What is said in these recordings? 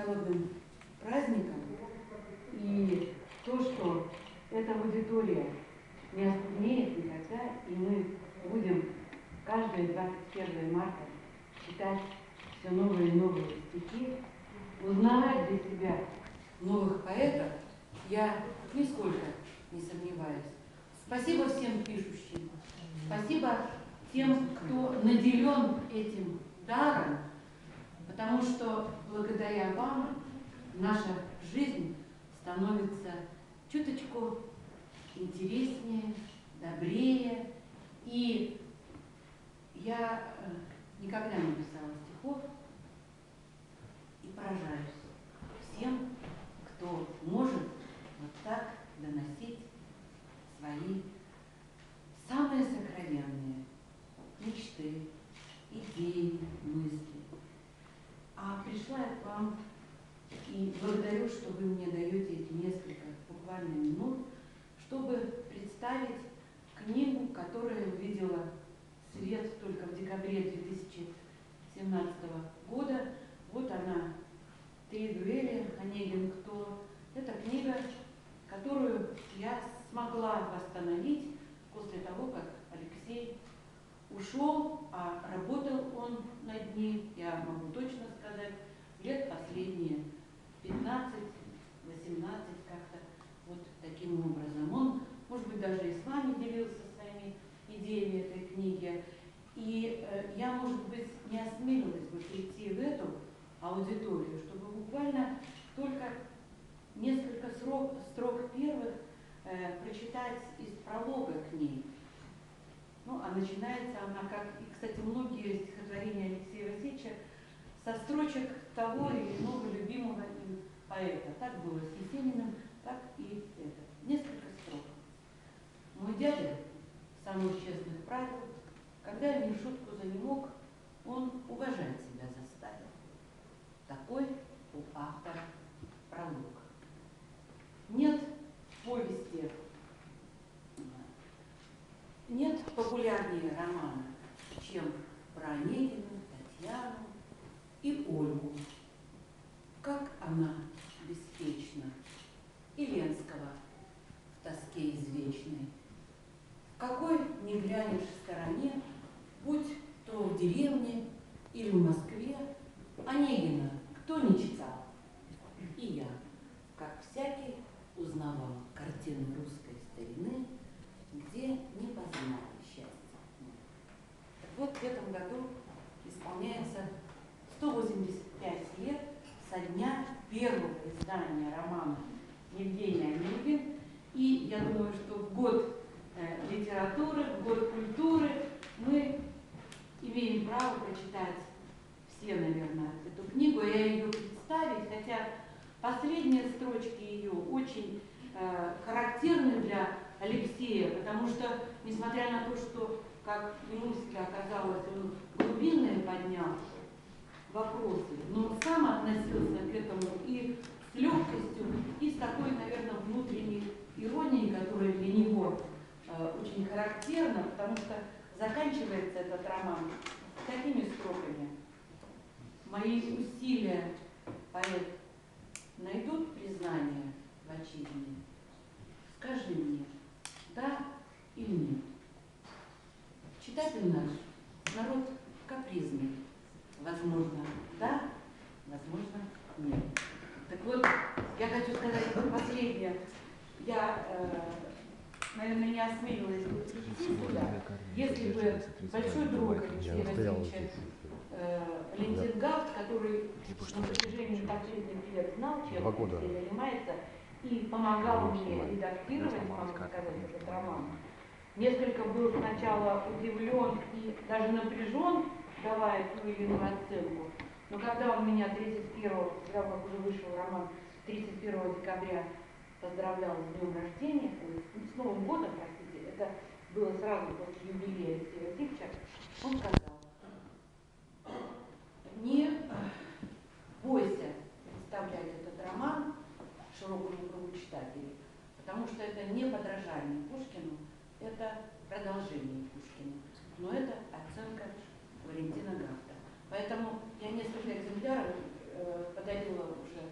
международным праздником. И то, что эта аудитория не оскуднеет никогда, и мы будем каждое 21 марта читать все новые и новые стихи, узнавать для себя новых поэтов, я нисколько не сомневаюсь. Спасибо всем пишущим, спасибо тем, кто наделен этим даром, потому что благодаря вам наша жизнь становится чуточку интереснее, добрее. И я никогда не писала стихов и поражаюсь всем, кто может вот так доносить свои самые сокровенные мечты, идеи, мысли. А пришла я к вам и благодарю, что вы мне даете эти несколько буквально минут, чтобы представить книгу, которая увидела свет только в декабре 2017 года. Вот она, «Три дуэли. Онегин. Кто?». Это книга, которую я смогла восстановить после того, как Алексей ушел, а работал он над ней, я могу точно сказать, лет последние 15-18 как-то вот таким образом. Он, может быть, даже и с вами делился своими идеями этой книги. И я, может быть, не осмелилась бы прийти в эту аудиторию, чтобы буквально только несколько строк первых прочитать из пролога к ней. Ну, а начинается она, как и, кстати, многие стихотворения Алексея Васильевича, со строчек того или иного любимого им поэта. Так было с Есениным, так и это. Несколько строк. Мой дядя, самых честных правил, когда я не в шутку занемог, он уважать себя заставил. Такой у автора пролог. Нет повести, нет популярнее романа, чем про Онегина, Татьяну и Ольгу. Как она беспечна, и Ленского в тоске извечной. В какой не глянешь стороне, будь то в деревне или в Москве, Онегина кто не читал? И я, как всякий, узнавал картины русской старины, где не познали счастья. Так вот, в этом году исполняется 185 лет со дня первого издания романа Евгения Онегин. И я думаю, что в год литературы, в год культуры мы имеем право прочитать все, наверное, эту книгу. Я ее представить, хотя последние строчки ее очень характерны для Алексея, потому что, несмотря на то, что, как ему всегда казалось, он глубинные поднял вопросы, но он сам относился к этому и с легкостью, и с такой, наверное, внутренней иронией, которая для него очень характерна, потому что заканчивается этот роман такими строками. Мои усилия, поэт, найдут признание в отчизне? Скажи мне, да или нет? Читатель наш народ капризный. Возможно, да, возможно, нет. Так вот, я хочу сказать последнее. Я, наверное, не осмелилась бы прийти сюда, если бы большой друг Алексея Васильевича Лентингафт, который на протяжении последних лет знал, чем Алексей занимается, и помогал мне редактировать, можно сказать, этот роман, несколько был сначала удивлен и даже напряжен, давая ту или иную оценку. Но когда он меня 31-го, когда уже вышел роман, 31 декабря поздравлял с днем рождения, с Новым годом, простите, это было сразу после юбилея Алексея Васильевича, он сказал: не бойся представлять этот роман широкому кругу читателей, потому что это не подражание Пушкину, это продолжение Пушкина, но это оценка Валентина Гафта. Поэтому я несколько экземпляров подарила уже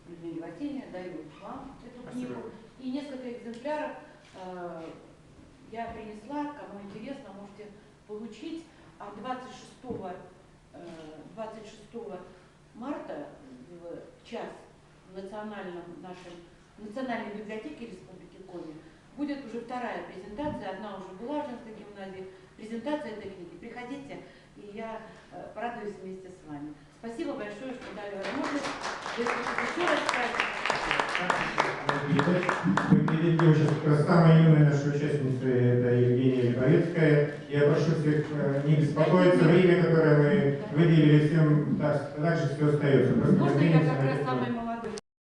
Людмиле Васильевне, дарю вам эту книгу. И несколько экземпляров я принесла, кому интересно, можете получить. А 26 марта в час в Национальной библиотеке Республики Коми будет уже вторая презентация, одна уже была в женской гимназии, презентация этой книги. Приходите, и я порадуюсь вместе с вами. Спасибо большое, что дали возможность еще раз сказать. Самая юная наша участница — это Евгения Липовецкая. Я прошу всех не беспокоиться, время, которое мы выделили всем, также все остается. Можно я как раз самая молодая?